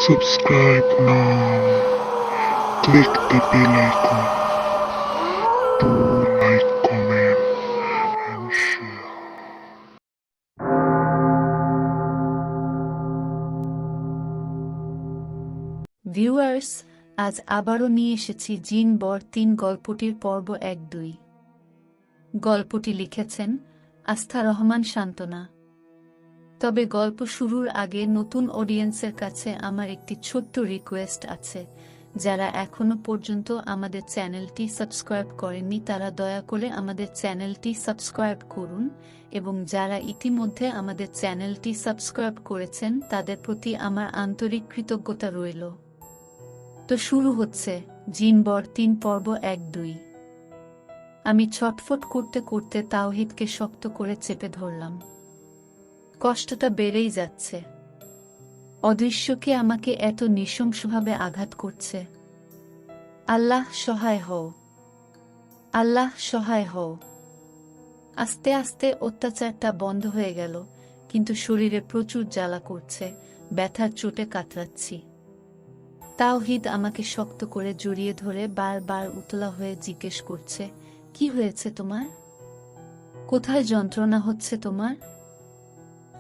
Subscribe now. Click the bell icon to like, comment, and share. Viewers, আজ আবারও নিয়ে এসেছি জিন বর ৩ গল্পটির পর্ব ১-২। গল্পটি লিখেছেন আস্থা রহমান সান্ত্বনা। তবে গল্প শুরুর আগে নতুন অডিয়েন্সের কাছে আমার একটি ছোট্ট রিকোয়েস্ট আছে। যারা এখনো পর্যন্ত আমাদের চ্যানেলটি সাবস্ক্রাইব করেননি তারা দয়া করে আমাদের চ্যানেলটি সাবস্ক্রাইব করুন, এবং যারা ইতিমধ্যে আমাদের চ্যানেলটি সাবস্ক্রাইব করেছেন তাদের প্রতি আমার আন্তরিক কৃতজ্ঞতা রইল। তো শুরু হচ্ছে জিন বর ৩ পর্ব ১-২। আমি ছটফট করতে করতে তাওহিদকে শক্ত করে চেপে ধরলাম। কষ্টটা বেড়েই যাচ্ছে। অদৃশ্যকে আমাকে এত নৃশংসভাবে আঘাত করছে। আল্লাহ সহায় হও, আল্লাহ সহায় হও। আস্তে আস্তে অত্যাচারটা বন্ধ হয়ে গেল, কিন্তু শরীরে প্রচুর জ্বালা করছে, ব্যথার চোটে কাতরাচ্ছি। তাওহিদ আমাকে শক্ত করে জড়িয়ে ধরে বারবার উতলা হয়ে জিজ্ঞেস করছে, কি হয়েছে তোমার? কোথায় যন্ত্রণা হচ্ছে তোমার?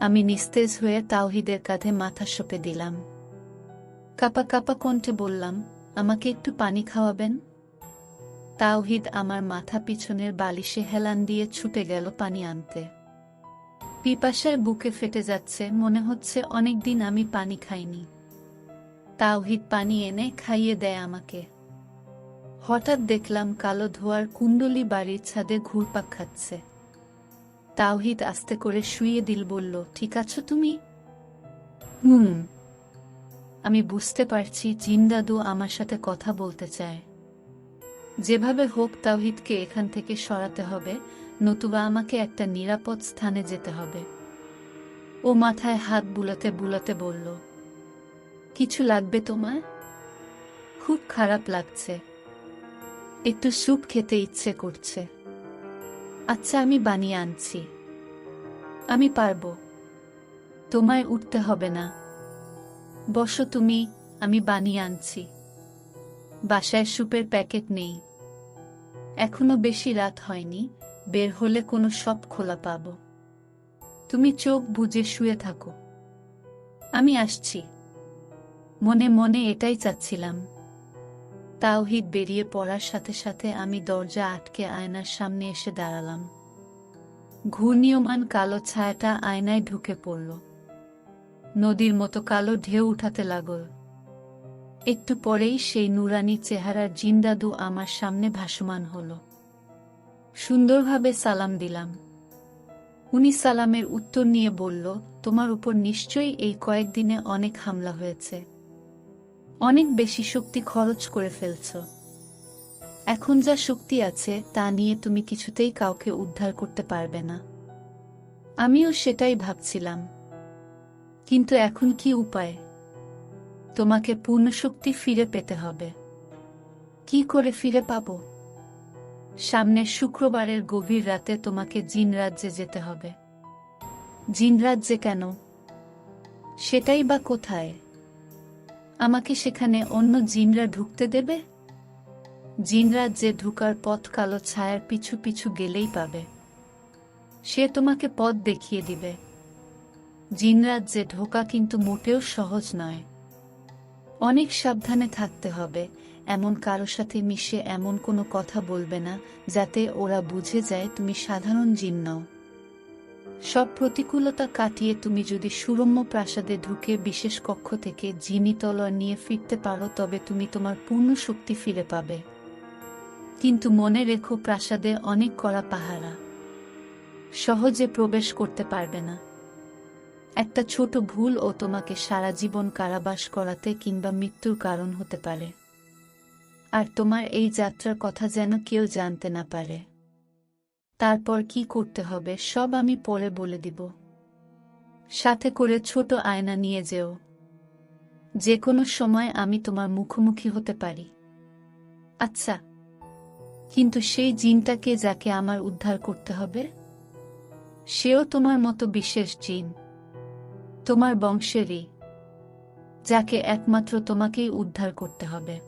আমি নিস্তেজ হয়ে তাওহিদের কাঁধে মাথা সঁপে দিলাম। কাপা কাপা কণ্ঠে বললাম, আমাকে একটু পানি খাওয়াবেন? তাওহিদ আমার মাথা পিছনের বালিশে হেলান দিয়ে ছুটে গেল পানি আনতে। পিপাসায় বুকে ফেটে যাচ্ছে, মনে হচ্ছে অনেকদিন আমি পানি খাইনি। তাওহিদ পানি এনে খাইয়ে দেয় আমাকে। হঠাৎ দেখলাম কালো ধোয়ার কুণ্ডলি বাড়ির ছাদে ঘুরপাক খাচ্ছে। তাওহিদ আস্তে করে শুইয়ে দিল, বলল, ঠিক আছো তুমি? আমি বুঝতে পারছি জিন দাদু আমার সাথে কথা বলতে চায়। যেভাবে হোক তাওহিদকে এখান থেকে সরাতে হবে, নতুবা আমাকে একটা নিরাপদ স্থানে যেতে হবে। ও মাথায় হাত বুলাতে বুলাতে বলল, কিছু লাগবে তোমার? খুব খারাপ লাগছে, একটু স্যুপ খেতে ইচ্ছে করছে। আচ্ছা, আমি বানিয়ে আনছি। আমি পারবো, তোমায় উঠতে হবে না। বসো তুমি, আমি বানিয়ে আনছি। বাসায় স্যুপের প্যাকেট নেই। এখনো বেশি রাত হয়নি, বের হলে কোনো শপ খোলা পাবো। তুমি চোখ বুজে শুয়ে থাকো, আমি আসছি। মনে মনে এটাই চাচ্ছিলাম। তাওহিদ বেরিয়ে পড়ার সাথে সাথে আমি দরজা আটকে আয়নার সামনে এসে দাঁড়ালাম। ঘূর্ণীয়মান কালো ছায়াটা আয়নায় ঢুকে পড়ল। নদীর মতো কালো ঢেউ উঠাতে লাগল। একটু পরেই সেই নুরানি চেহারার জিন্দাদু আমার সামনে ভাসমান হল। সুন্দরভাবে সালাম দিলাম। উনি সালামের উত্তর নিয়ে বলল, তোমার উপর নিশ্চয়ই এই কয়েকদিনে অনেক হামলা হয়েছে। অনেক বেশি শক্তি খরচ করে ফেলছ। এখন যা শক্তি আছে তা নিয়ে তুমি কিছুতেই কাউকে উদ্ধার করতে পারবে না। আমিও সেটাই ভাবছিলাম, কিন্তু এখন কি উপায়? তোমাকে পূর্ণ শক্তি ফিরে পেতে হবে। কি করে ফিরে পাবো? সামনের শুক্রবারের গভীর রাতে তোমাকে জিন রাজ্যে যেতে হবে। জিন রাজ্যে কেন? সেটাই বা কোথায়? আমাকে সেখানে অন্য জিনরা ঢুকতে দেবে? জিন রাজ্যে ঢুকার পথ কালো ছায়ার পিছু পিছু গেলেই পাবে। সে তোমাকে পথ দেখিয়ে দিবে। জিন রাজ্যে ঢোকা কিন্তু মোটেও সহজ নয়। অনেক সাবধানে থাকতে হবে। এমন কারো সাথে মিশে এমন কোনো কথা বলবে না যাতে ওরা বুঝে যায় তুমি সাধারণ জিন নও। সব প্রতিকূলতা কাটিয়ে তুমি যদি সুরম্য প্রাসাদে ঢুকে বিশেষ কক্ষ থেকে জিনি তলোয়ার নিয়ে ফিরতে পারো তবে তুমি তোমার পূর্ণ শক্তি ফিরে পাবে। কিন্তু মনে রেখো, প্রাসাদে অনেক কড়া পাহারা। সহজে প্রবেশ করতে পারবে না। একটা ছোট ভুল ও তোমাকে সারা জীবন কারাবাস করাতে কিংবা মৃত্যুর কারণ হতে পারে। আর তোমার এই যাত্রার কথা যেন কেউ জানতে না পারে। তারপর কি করতে হবে সব আমি পরে বলে দিব। সাথে করে ছোট আয়না নিয়ে যেও। যে কোনো সময় আমি তোমার মুখোমুখি হতে পারি। আচ্ছা, কিন্তু সেই জিনটাকে যাকে আমার উদ্ধার করতে হবে? সেও তোমার মতো বিশেষ জিন, তোমার বংশেরই। যাকে একমাত্র তোমাকেই উদ্ধার করতে হবে।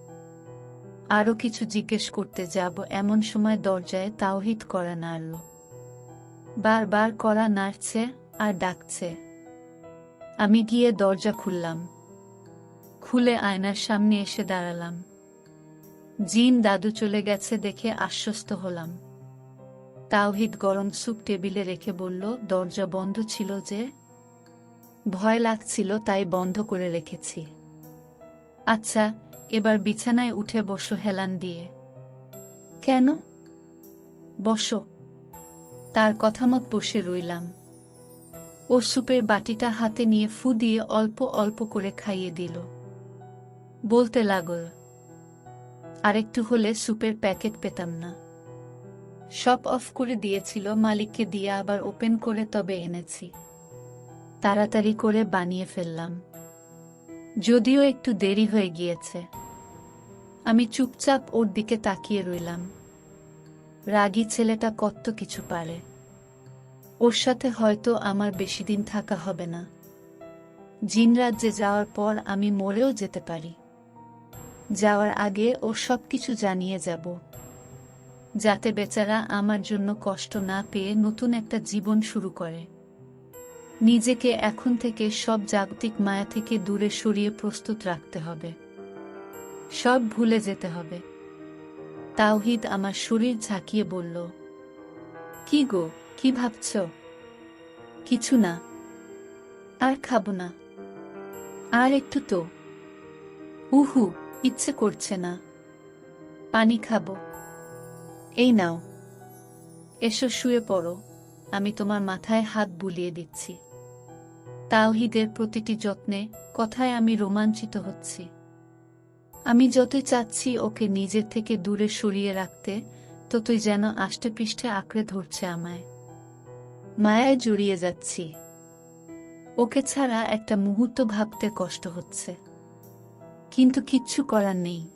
আরো কিছু জিজ্ঞেস করতে যাব এমন সময় দরজায় তাওহিদ করা নাড়ল। বারবার করা নাড়ছে আর ডাকছে। আমি গিয়ে দরজা খুললাম। খুলে আয়নার সামনে এসে দাঁড়ালাম। জিন দাদু চলে গেছে দেখে আশ্বস্ত হলাম। তাওহিদ গরম স্যুপ টেবিলে রেখে বলল, দরজা বন্ধ ছিল যে। ভয় লাগছিল তাই বন্ধ করে রেখেছি। আচ্ছা, এবার বিছানায় উঠে বসো হেলান দিয়ে। কেন? বসো। তার কথামত বসে রইলাম। ও স্যুপের বাটিটা হাতে নিয়ে ফু দিয়ে অল্প অল্প করে খাইয়ে দিল। বলতে লাগল, আরেকটু হলে স্যুপের প্যাকেট পেতাম না। সব অফ করে দিয়েছিল, মালিককে দিয়ে আবার ওপেন করে তবে এনেছি। তাড়াতাড়ি করে বানিয়ে ফেললাম, যদিও একটু দেরি হয়ে গিয়েছে। আমি চুপচাপ ওর দিকে তাকিয়ে রইলাম। রাগী ছেলেটা কত কিছু পারে। ওর সাথে হয়তো আমার বেশি দিন থাকা হবে না। জিনরাজ্যে যাওয়ার পর আমি মরেও যেতে পারি। যাওয়ার আগে ওর সবকিছু জানিয়ে যাব, যাতে বেচারা আমার জন্য কষ্ট না পেয়ে নতুন একটা জীবন শুরু করে। নিজেকে এখন থেকে সব জাগতিক মায়া থেকে দূরে সরিয়ে প্রস্তুত রাখতে হবে। সব ভুলে যেতে হবে। তাওহিদ আমার শরীর ঝাঁকিয়ে বলল, কি গো, কি ভাবছ? কিছু না। আর খাবো না। আর একটু তো। উহু, ইচ্ছে করছে না। পানি খাবো। এই নাও। এসো শুয়ে পড়ো, আমি তোমার মাথায় হাত বুলিয়ে দিচ্ছি। তাওহিদের প্রতিটি যত্নে, কথায় আমি রোমাঞ্চিত হচ্ছি। আমি যতই চাচ্ছি ওকে নিজের থেকে দূরে সরিয়ে রাখতে, ততই যেন আষ্টেপৃষ্ঠে আঁকড়ে ধরছে আমায়। মায়ায় জড়িয়ে যাচ্ছি। ওকে ছাড়া একটা মুহূর্ত ভাবতে কষ্ট হচ্ছে, কিন্তু কিচ্ছু করার নেই।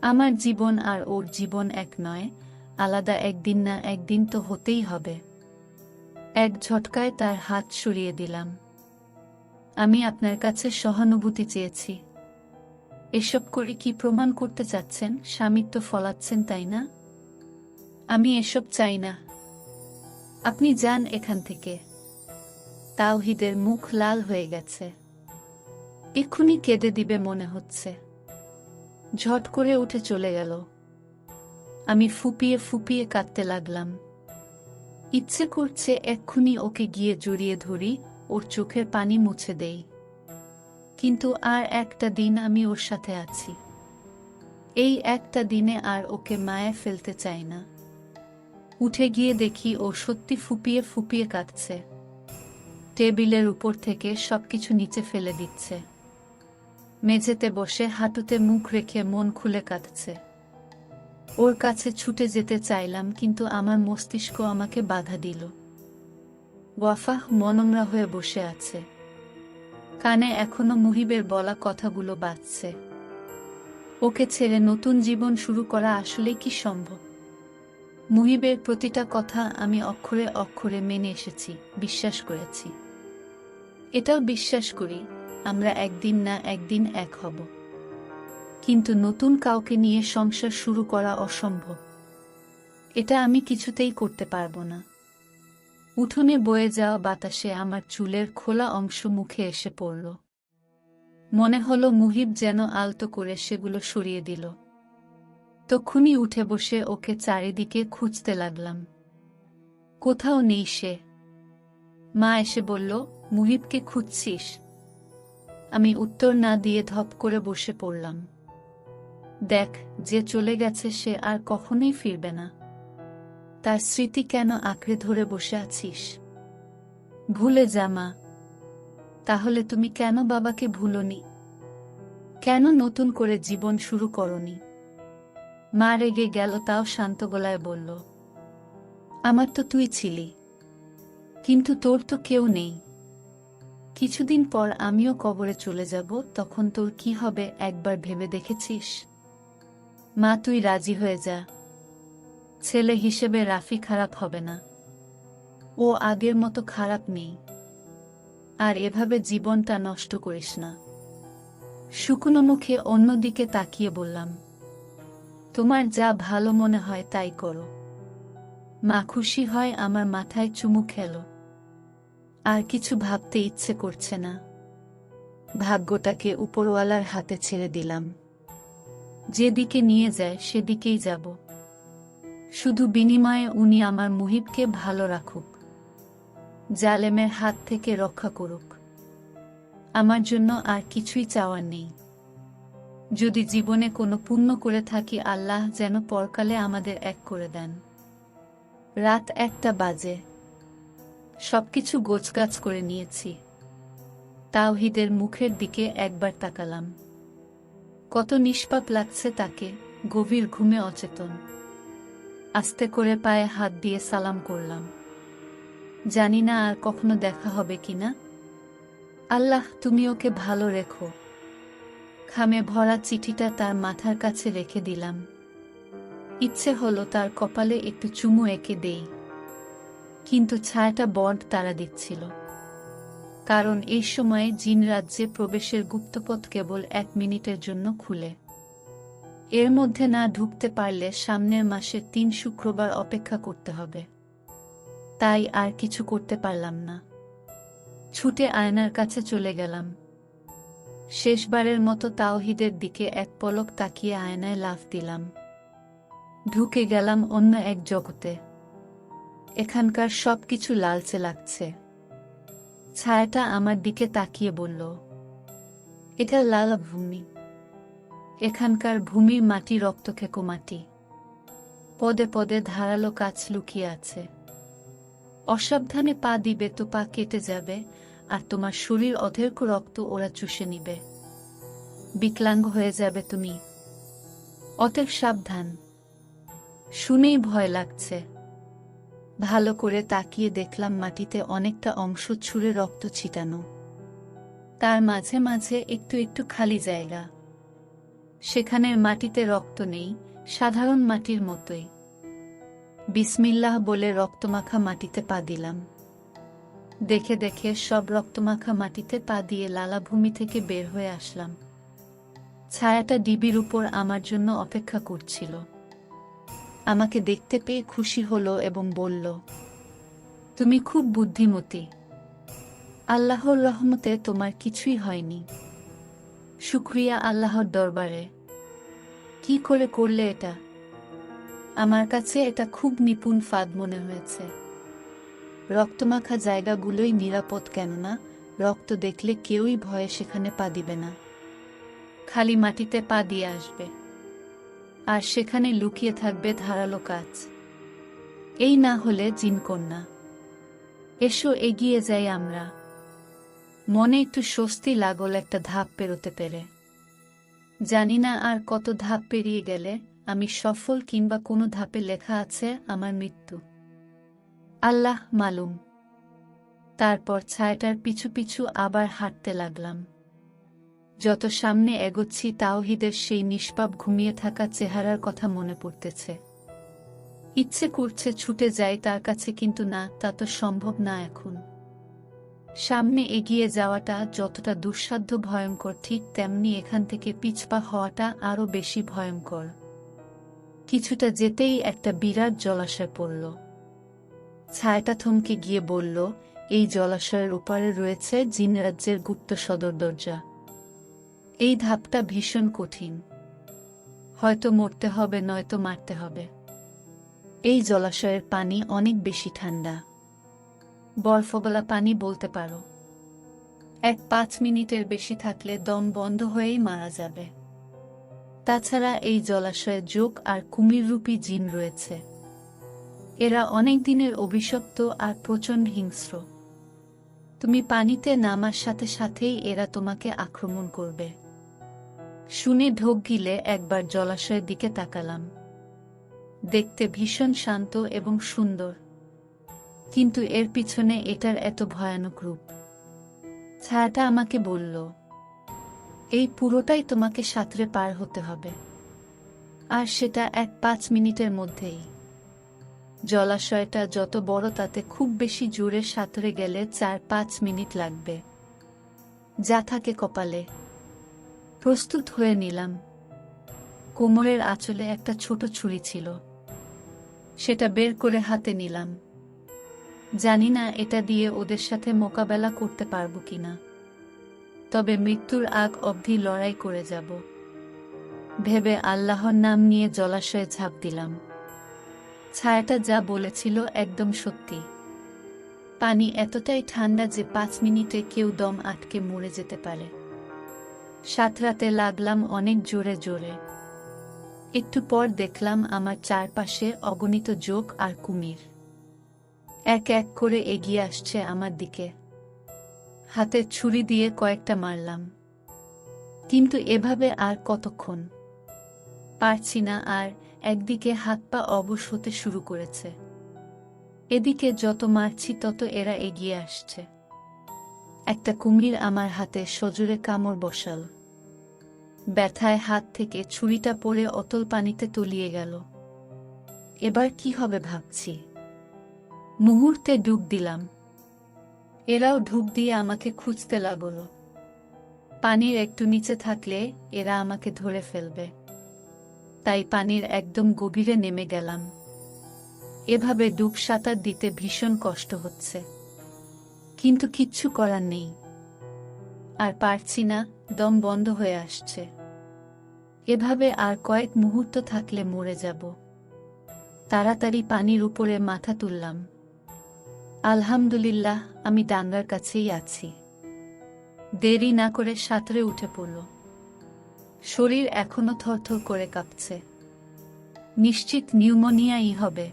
আমার জীবন আর ওর জীবন এক নয়, আলাদা। একদিন না একদিন তো হতেই হবে। এক ঝটকায় তার হাত সরিয়ে দিলাম। আমি আপনার কাছে সহানুভূতি চেয়েছি। এসব করে কি প্রমাণ করতে চাচ্ছেন? স্বামিত্ব ফলাচ্ছেন, তাই না? আমি এসব চাই না। আপনি যান এখান থেকে। তাওহিদের মুখ লাল হয়ে গেছে। এক্ষুনি কেঁদে দিবে মনে হচ্ছে। ঝট করে উঠে চলে গেল। আমি ফুপিয়ে ফুপিয়ে কাঁদতে লাগলাম। ইচ্ছে করছে এক্ষুনি ওকে গিয়ে জড়িয়ে ধরি, ওর চোখের পানি মুছে দেই। কিন্তু আর একটা দিন আমি ওর সাথে আছি। এই একটা দিনে আর ওকে মায়ায় ফেলতে চাই না। উঠে গিয়ে দেখি ও সত্যি ফুপিয়ে ফুপিয়ে কাঁদছে। টেবিলের উপর থেকে সবকিছু নিচে ফেলে দিচ্ছে। মেঝেতে বসে হাঁটুতে মুখ রেখে মন খুলে কাঁদছে। ওর কাছে ছুটে যেতে চাইলাম, কিন্তু আমার মস্তিষ্ক আমাকে বাধা দিল। ওয়াফাহ মনমরা হয়ে বসে আছে। কানে এখনো মুহিবের বলা কথাগুলো বাজছে। ওকে ছেড়ে নতুন জীবন শুরু করা আসলে কি সম্ভব? মুহিবের প্রতিটা কথা আমি অক্ষরে অক্ষরে মেনে এসেছি, বিশ্বাস করেছি। এটাও বিশ্বাস করি আমরা একদিন না একদিন এক হব। কিন্তু নতুন কাউকে নিয়ে সংসার শুরু করা অসম্ভব। এটা আমি কিছুতেই করতে পারবো না। উঠোনে বয়ে যাওয়া বাতাসে আমার চুলের খোলা অংশ মুখে এসে পড়ল। মনে হলো মুহিব যেন আলতো করে সেগুলো সরিয়ে দিল। তক্ষুনি উঠে বসে ওকে চারিদিকে খুঁজতে লাগলাম। কোথাও নেই সে। মা এসে বলল, মুহিবকে খুঁজছিস? আমি উত্তর না দিয়ে ধপ করে বসে পড়লাম। দেখ, যে চলে গেছে সে আর কখনোই ফিরবে না। তার স্মৃতি কেন আঁকড়ে ধরে বসে আছিস? ভুলে যা মা। তাহলে তুমি কেন বাবাকে ভুলোনি? কেন নতুন করে জীবন শুরু করনি? মা রেগে গেল, তাও শান্ত গলায় বলল, আমার তো তুই ছিলি, কিন্তু তোর তো কেউ নেই। কিছুদিন পর আমিও কবরে চলে যাব, তখন তোর কি হবে একবার ভেবে দেখেছিস? মা, তুই রাজি হয়ে যা। ছেলে হিসেবে রাফি খারাপ হবে না। ও আগের মতো খারাপ নেই। আর এভাবে জীবনটা নষ্ট করিস না। শুকনো মুখে অন্যদিকে তাকিয়ে বললাম, তোমার যা ভালো মনে হয় তাই করো। মা খুশি হয় আমার মাথায় চুমু খেলো। আর কিছু ভাবতে ইচ্ছে করছে না। ভাগ্যটাকে উপরওয়ালার হাতে ছেড়ে দিলাম। যেদিকে নিয়ে যায় সেদিকেই যাব। শুধু বিনিময়ে উনি আমার মুহিবকে ভালো রাখুক, জালেমের হাত থেকে রক্ষা করুক। আমার জন্য আর কিছুই চাওয়ার নেই। যদি জীবনে কোনো পুণ্য করে থাকি, আল্লাহ যেন পরকালে আমাদের এক করে দেন। রাত 1টা বাজে। সবকিছু গোছগাছ করে নিয়েছি। তাওহিদের মুখের দিকে একবার তাকালাম। কত নিষ্পাপ লাগছে তাকে, গভীর ঘুমে অচেতন। আস্তে করে পায়ে হাত দিয়ে সালাম করলাম। জানি না আর কখনো দেখা হবে কিনা। আল্লাহ তুমি ওকে ভালো রেখো। খামে ভরা চিঠিটা তার মাথার কাছে রেখে দিলাম। ইচ্ছে হলো তার কপালে একটু চুমু এঁকে দেই, কিন্তু ছায়াটা বড় তাড়া দিচ্ছিল। কারণ এই সময়ে জিন রাজ্যে প্রবেশের গুপ্তপথ কেবল 1 মিনিটের জন্য খুলে। এর মধ্যে না ঢুকতে পারলে সামনের মাসের 3 শুক্রবার অপেক্ষা করতে হবে। তাই আর কিছু করতে পারলাম না। ছুটে আয়নার কাছে চলে গেলাম। শেষবারের মতো তাওহিদের দিকে এক পলক তাকিয়ে আয়নায় লাফ দিলাম। ঢুকে গেলাম অন্য এক জগতে। এখানকার সবকিছু লালচে লাগছে। ছায়াটা আমার দিকে তাকিয়ে বলল, এটা লাল ভূমি। এখানকার ভূমির মাটি রক্তখেকো মাটি। পদে পদে ধারালো কাছ লুকিয়ে আছে। অসাবধানে পা দিবে তো পা কেটে যাবে, আর তোমার শরীর অধের্ক রক্ত ওরা চুষে নিবে। বিকলাঙ্গ হয়ে যাবে তুমি। অতএব সাবধান। শুনেই ভয় লাগছে। ভালো করে তাকিয়ে দেখলাম মাটিতে অনেকটা অংশ ছুঁড়ে রক্ত ছিটানো। তার মাঝে মাঝে একটু একটু খালি জায়গা। সেখানের মাটিতে রক্ত নেই, সাধারণ মাটির মতোই। বিসমিল্লাহ বলে রক্তমাখা মাটিতে পা দিলাম। দেখে দেখে সব রক্তমাখা মাটিতে পা দিয়ে লালাভূমি থেকে বের হয়ে আসলাম। ছায়াটা ডিবির উপর আমার জন্য অপেক্ষা করছিল। আমাকে দেখতে পেয়ে খুশি হলো এবং বলল, তুমি খুব বুদ্ধিমতী। আল্লাহর রহমতে তোমার কিছুই হয়নি। শুকরিয়া আল্লাহর দরবারে। কি করে করলে এটা? আমার কাছে এটা খুব নিপুণ ফাঁদ মনে হয়েছে। রক্তমাখা জায়গাগুলোই নিরাপদ, কেননা রক্ত দেখলে কেউই ভয়ে সেখানে পা দিবে না। খালি মাটিতে পা দিয়ে আসবে, আর সেখানে লুকিয়ে থাকবে ধারালো কাজ। এই না হলে জিনকন্যা। এসো এগিয়ে যাই আমরা। মনে একটু স্বস্তি লাগল একটা ধাপ পেরোতে পেরে। জানি না আর কত ধাপ পেরিয়ে গেলে আমি সফল, কিংবা কোনো ধাপে লেখা আছে আমার মৃত্যু। আল্লাহ মালুম। তারপর ছায়াটার পিছু পিছু আবার হাঁটতে লাগলাম। যত সামনে এগোচ্ছি তাওহিদের সেই নিষ্পাপ ঘুমিয়ে থাকা চেহারার কথা মনে পড়তেছে। ইচ্ছে করছে ছুটে যাই তার কাছে, কিন্তু না, তা তো সম্ভব না এখন। সামনে এগিয়ে যাওয়াটা যতটা দুঃসাধ্য ভয়ঙ্কর, ঠিক তেমনি এখান থেকে পিছপা হওয়াটা আরো বেশি ভয়ঙ্কর। কিছুটা যেতেই একটা বিরাট জলাশয় পড়ল। ছায়াটা থমকে গিয়ে বলল, এই জলাশয়ের ওপারে রয়েছে জিনরাজ্যের গুপ্ত সদর দরজা। এই ধাপটা ভীষণ কঠিন। হয়তো মরতে হবে, নয়তো মারতে হবে। এই জলাশয়ের পানি অনেক বেশি ঠান্ডা, বরফগলা পানি বলতে পারো। 5 মিনিটের বেশি থাকলে দম বন্ধ হয়েই মারা যাবে। তাছাড়া এই জলাশয়ে যোগ আর কুমিররূপী জিন রয়েছে। এরা অনেক দিনের অভিশপ্ত আর প্রচণ্ড হিংস্র। তুমি পানিতে নামার সাথে সাথেই এরা তোমাকে আক্রমণ করবে। শুনে ঢোক গিলে একবার জলাশয়ের দিকে তাকালাম। দেখতে ভীষণ শান্ত এবং সুন্দর, কিন্তু এর পিছনে এটার এত ভয়ানক রূপ। ছায়াটা আমাকে বলল, এই পুরোটাই তোমাকে সাঁতরে পার হতে হবে, আর সেটা 5 মিনিটের মধ্যেই। জলাশয়টা যত বড় তাতে খুব বেশি জোরে সাঁতরে গেলে 4-5 মিনিট লাগবে। যা থাকে কপালে। প্রস্তুত হয়ে নিলাম। কোমরের আঁচলে একটা ছোট ছুরি ছিল, সেটা বের করে হাতে নিলাম। জানি না এটা দিয়ে ওদের সাথে মোকাবেলা করতে পারবো কিনা, তবে মৃত্যুর আগ অবধি লড়াই করে যাব ভেবে আল্লাহর নাম নিয়ে জলাশয়ে ঝাঁপ দিলাম। ছায়াটা যা বলেছিল একদম সত্যি। পানি এতটাই ঠান্ডা যে 5 মিনিটে কেউ দম আটকে মরে যেতে পারে। সাঁতরাতে লাগলাম অনেক জোরে জোরে। একটু পর দেখলাম আমার চারপাশে অগণিত জোক আর কুমির এক এক করে এগিয়ে আসছে আমার দিকে। হাতে ছুরি দিয়ে কয়েকটা মারলাম, কিন্তু এভাবে আর কতক্ষণ? পারছি না আর। একদিকে হাত পা অবশ হতে শুরু করেছে, এদিকে যত মারছি তত এরা এগিয়ে আসছে। একটা কুমির আমার হাতে সজোরে কামড় বসাল। ব্যথায় হাত থেকে ছুরিটা পড়ে অতল পানিতে তলিয়ে গেল। এবার কি হবে ভাবছি। মুহূর্তে ডুব দিলাম। এরাও ডুব দিয়ে আমাকে খুঁজতে লাগলো। পানির একটু নিচে থাকলে এরা আমাকে ধরে ফেলবে, তাই পানির একদম গভীরে নেমে গেলাম। এভাবে ডুব সাঁতার দিতে ভীষণ কষ্ট হচ্ছে, কিন্তু কিচ্ছু করার নেই। আর পারছি না, দম বন্ধ হয়ে আসছে। এভাবে আর কয়েক মুহূর্ত থাকলে মরে যাব। তাড়াতাড়ি পানির উপরে মাথা তুললাম। আলহামদুলিল্লাহ, আমি ডাঙ্গার কাছেই আছি। দেরি না করে সাঁতরে উঠে পড়ল। শরীর এখনো থরথর করে কাঁপছে। নিশ্চিত নিউমোনিয়াই হবে।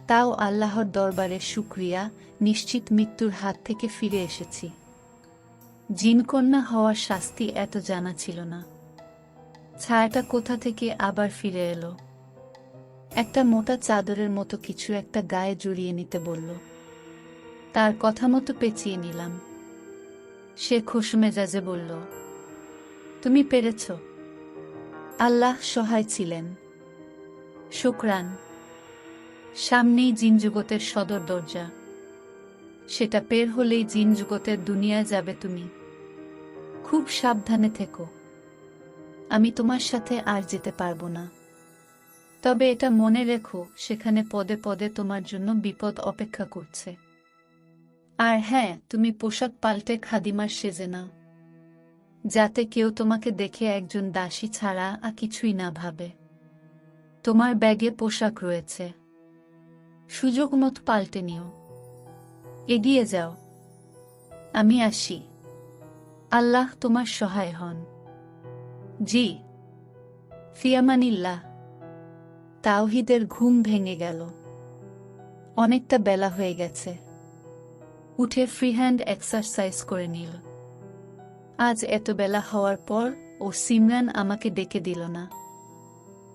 তাও আল্লাহর দরবারে শুকরিয়া, নিশ্চিত মৃত্যুর হাত থেকে ফিরে এসেছি। জিনকন্যা হওয়ার শাস্তি এত জানা ছিল না। ছায়াটা কোথা থেকে আবার ফিরে এলো। একটা মোটা চাদরের মতো কিছু একটা গায়ে জড়িয়ে নিতে বলল। তার কথা মতো পেঁচিয়ে নিলাম। সে খুশ মেজাজে বলল, তুমি পেরেছ। আল্লাহ সহায় ছিলেন। শুকরান। সামনেই জিনজগতের সদর দরজা। সেটা পের হলেই জিনজগতের দুনিয়ায় যাবে তুমি। খুব সাবধানে থেকো। আমি তোমার সাথে আর যেতে পারবো না, তবে এটা মনে রেখো সেখানে পদে পদে তোমার জন্য বিপদ অপেক্ষা করছে। আর হ্যাঁ, তুমি পোশাক পাল্টে খাদিমার সেজে নাও, যাতে কেউ তোমাকে দেখে একজন দাসী ছাড়া আর কিছুই না ভাবে। তোমার ব্যাগে পোশাক রয়েছে, সুযোগ মতো পাল্টে নিও। এগিয়ে যাও। আমি আসি। আল্লাহ তোমার সহায় হন। জি। ফিয়ামানিল্লাহ। তাওহিদের ঘুম ভেঙে গেল। অনেকটা বেলা হয়ে গেছে। উঠে ফ্রিহ্যান্ড এক্সারসাইজ করে নিল। আজ এত বেলা হওয়ার পর ও সিমরান আমাকে ডেকে দিল না।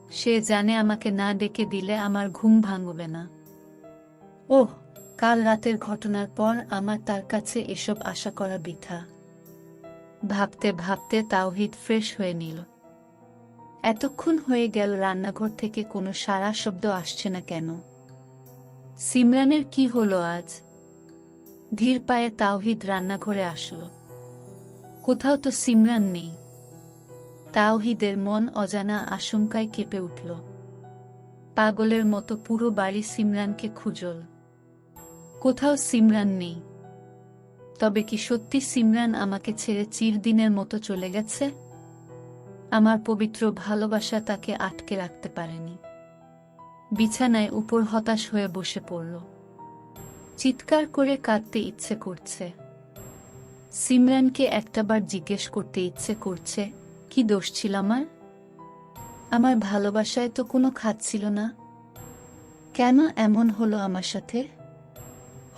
সে জানে আমাকে না ডেকে দিলে আমার ঘুম ভাঙবে না। ওহ, কাল রাতের ঘটনার পর আমার তার কাছে এসব আশা করা বৃথা। ভাবতে ভাবতে তাওহিদ ফ্রেশ হয়ে নিল। এতক্ষণ হয়ে গেল রান্নাঘর থেকে কোনো সাড়া শব্দ আসছে না কেন? সিমরানের কি হলো আজ? ধীর পায়ে তাওহিদ রান্নাঘরে আসলো। কোথাও তো সিমরান নেই। তাওহিদের মন অজানা আশঙ্কায় কেঁপে উঠল। পাগলের মতো পুরো বাড়ি সিমরানকে খুঁজল। কোথাও সিমরান নেই। তবে কি সত্যি সিমরান আমাকে ছেড়ে চিরদিনের মতো চলে গেছে? আমার পবিত্র ভালোবাসা তাকে আটকে রাখতে পারেনি। বিছানায় উপর হতাশ হয়ে বসে পড়ল। চিৎকার করে কাঁদতে ইচ্ছে করছে। সিমরানকে একটাবার জিজ্ঞেস করতে ইচ্ছে করছে, কি দোষ ছিল আমার? আমার ভালোবাসায় তো কোনো খাত ছিল না। কেন এমন হলো আমার সাথে?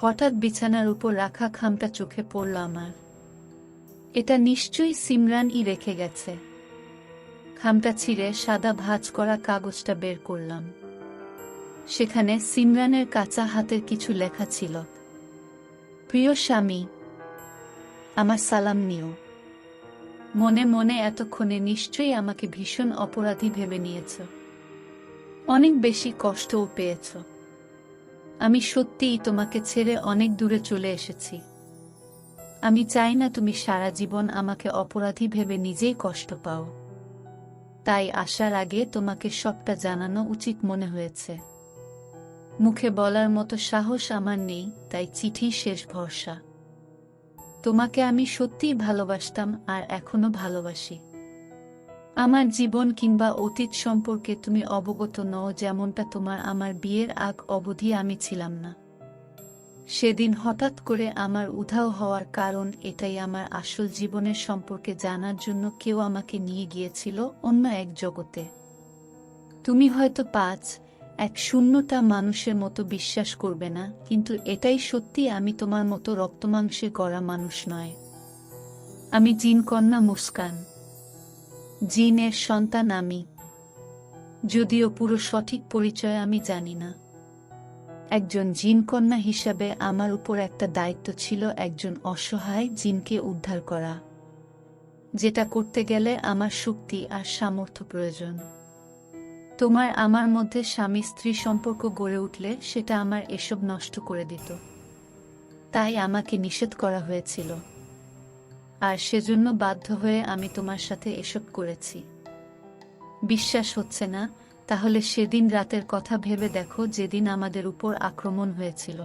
হঠাৎ বিছানার উপর রাখা খামটা চোখে পড়ল আমার। এটা নিশ্চয়ই সিমরানই রেখে গেছে। খামটা ছিঁড়ে সাদা ভাঁজ করা কাগজটা বের করলাম। সেখানে সিমরানের কাঁচা হাতের কিছু লেখা ছিল। প্রিয় স্বামী, আমার সালাম নিও। মনে মনে এতক্ষণে নিশ্চয়ই আমাকে ভীষণ অপরাধী ভেবে নিয়েছ। অনেক বেশি কষ্টও পেয়েছ। আমি সত্যিই তোমাকে ছেড়ে অনেক দূরে চলে এসেছি। আমি চাই না তুমি সারা জীবন আমাকে অপরাধী ভেবে নিজেই কষ্ট পাও। তাই আসার আগে তোমাকে সবটা জানানো উচিত মনে হয়েছে। মুখে বলার মতো সাহস আমার নেই, তাই চিঠি শেষ ভরসা। তোমাকে আমি সত্যিই ভালোবাসতাম আর এখনো ভালোবাসি। আমার জীবন কিংবা অতীত সম্পর্কে তুমি অবগত নও, যেমনটা তোমার আমার বিয়ের আগ অবধি আমি ছিলাম না। সেদিন হঠাৎ করে আমার উধাও হওয়ার কারণ এটাই, আমার আসল জীবনের সম্পর্কে জানার জন্য কেউ আমাকে নিয়ে গিয়েছিল অন্য এক জগতে। তুমি হয়তো এক শূন্যতা মানুষের মতো বিশ্বাস করবে না, কিন্তু এটাই সত্যি, আমি তোমার মতো রক্তমাংসে গড়া মানুষ নয়। আমি জিনকন্যা মুস্কান, জিনের সন্তান আমি। যদিও পুরো সঠিক পরিচয় আমি জানি না। একজন জিনকন্যা হিসাবে আমার উপর একটা দায়িত্ব ছিল, একজন অসহায় জিনকে উদ্ধার করা, যেটা করতে গেলে আমার শক্তি আর সামর্থ্য প্রয়োজন। তোমার আমার মধ্যে স্বামী স্ত্রী সম্পর্ক গড়ে উঠলে সেটা আমার এসব নষ্ট করে দিত। তাই আমাকে নিষেধ করা হয়েছিল, আর সেজন্য বাধ্য হয়ে আমি তোমার সাথে এসব করেছি। বিশ্বাস হচ্ছে না? তাহলে সেদিন রাতের কথা ভেবে দেখো, যেদিন আমাদের উপর আক্রমণ হয়েছিল।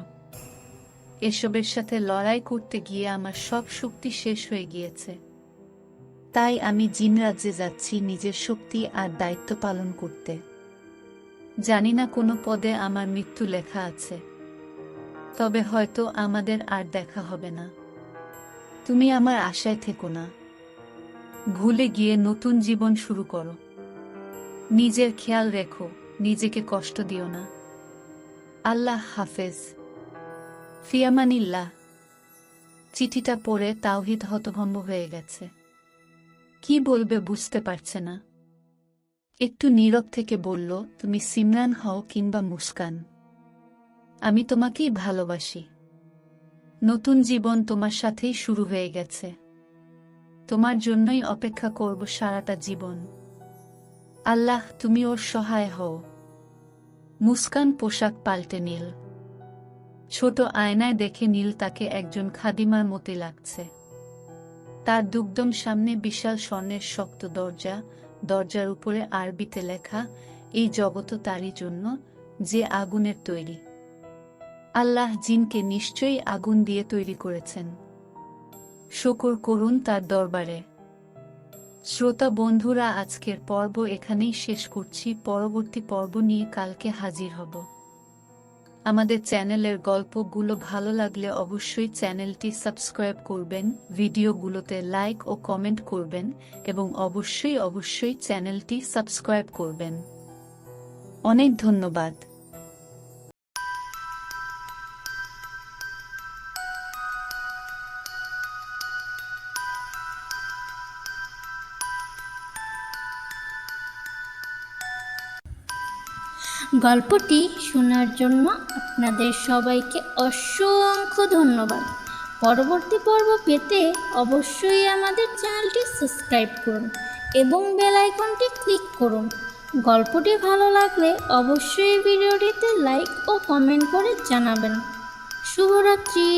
এসবের সাথে লড়াই করতে গিয়ে আমার সব শক্তি শেষ হয়ে গিয়েছে। তাই আমি জিন রাজ্যে যাচ্ছি নিজের শক্তি আর দায়িত্ব পালন করতে। জানি না কোনো পদে আমার মৃত্যু লেখা আছে, তবে হয়তো আমাদের আর দেখা হবে না। তুমি আমার আশায় থেকো না, ভুলে গিয়ে নতুন জীবন শুরু করো। নিজের খেয়াল রেখো, নিজেকে কষ্ট দিও না। আল্লাহ হাফেজ। ফিয়ামানিল্লাহ। চিঠিটা পড়ে তাওহিদ হতভম্ব হয়ে গেছে। কি বলবে বুঝতে পারছে না। একটু নীরব থেকে বলল, তুমি সিমরান হও কিংবা মুস্কান, আমি তোমাকেই ভালোবাসি। নতুন জীবন তোমার সাথেই শুরু হয়ে গেছে। তোমার জন্যই অপেক্ষা করব সারাটা জীবন। আল্লাহ, তুমি ওর সহায় হও। মুস্কান পোশাক পাল্টে নিল। ছোট আয়নায় দেখে নীল তাকে একজন খাদিমার মতো লাগছে। তার দুগ্ধম সামনে বিশাল স্বর্ণের শক্ত দরজা, দরজার উপরে আরবিতে লেখা, এই জগৎ তারই জন্য যে আগুনের তৈরি। আল্লাহ জিনকে নিশ্চয়ই আগুন দিয়ে তৈরি করেছেন। শুকর করুন তার দরবারে। শ্রোতা বন্ধুরা, আজকের পর্ব এখানেই শেষ করছি। পরবর্তী পর্ব নিয়ে কালকে হাজির হব। আমাদের চ্যানেলের গল্পগুলো ভালো লাগলে অবশ্যই চ্যানেলটি সাবস্ক্রাইব করবেন, ভিডিওগুলোতে লাইক ও কমেন্ট করবেন এবং অবশ্যই চ্যানেলটি সাবস্ক্রাইব করবেন। অনেক ধন্যবাদ। গল্পটি শোনার জন্য আপনাদের সবাইকে অসংখ্য ধন্যবাদ। পরবর্তী পর্ব পেতে অবশ্যই আমাদের চ্যানেলটি সাবস্ক্রাইব করুন এবং বেল আইকনটি ক্লিক করুন। গল্পটি ভালো লাগলে অবশ্যই ভিডিওটিতে লাইক ও কমেন্ট করে জানাবেন। শুভরাত্রি।